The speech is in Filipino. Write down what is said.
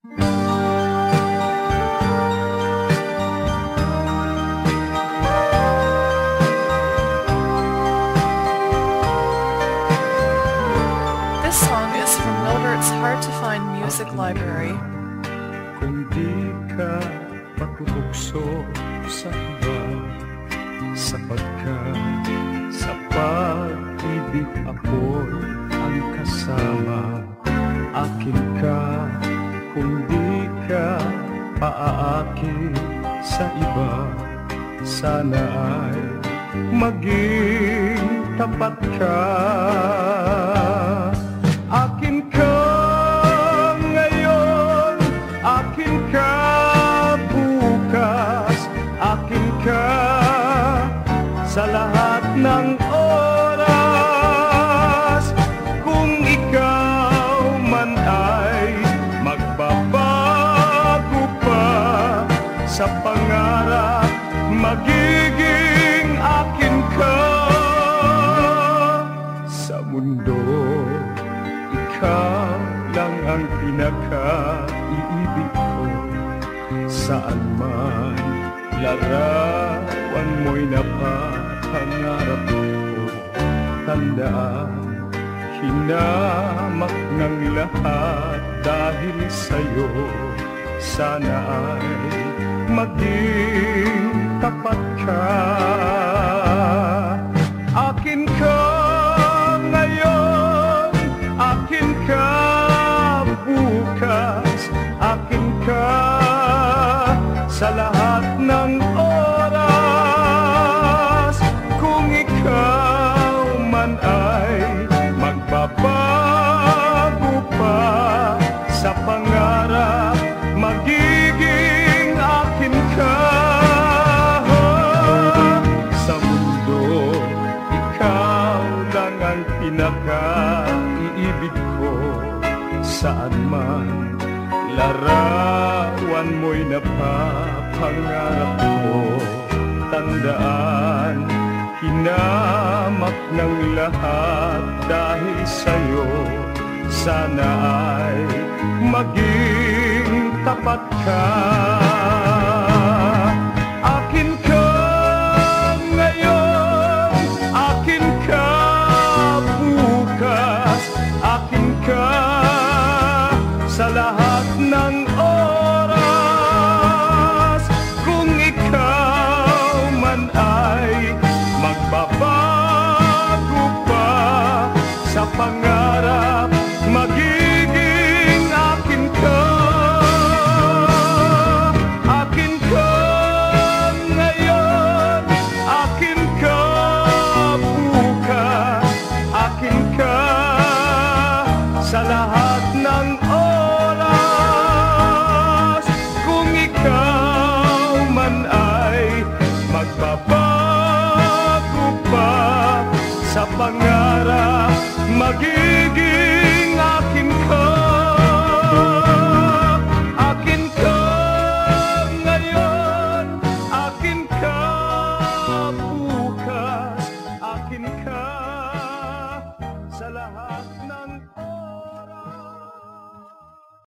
This song is from Milbert's hard-to-find music library. Kung di ka patutokso sa iba, sapagkat sa pag-ibig ako'y ang kasama. Akin ka kung di ka paaakit sa iba, sana ay maging tapat ka. Akin ka ngayon, akin ka bukas, akin ka sa lahat ng oras. Kung ikaw man ay magbabago pa sa pangarap, magiging akin ka. Sa mundo, ikaw lang ang pinaka-iibig ko. Saan man larawan mo'y napapangarap ko. Tandaan, hinamak ng lahat dahil sa'yo. Sana ay maging tapat ka. Akin ka ngayon, akin ka bukas, akin ka sa lahat ng oras. Kung ikaw man ay magbabago pa sa pangarap, magiging akin ka. Sa mundo, ikaw lang ang pinaka-iibig ko. Saan man larawan mo'y napapangarap ko. Tandaan, hinamak ng lahat dahil sa'yo. Sana ay maging tapat ka. Akin ka ngayon, akin ka bukas, akin ka sa lahat ng oras. Kung ikaw man ay magbabago pa sa pangarap, magiging akin ka. Akin ka ngayon, akin ka bukas, akin ka sa lahat ng oras. Kung ikaw man ay magbabago pa sa pangarap,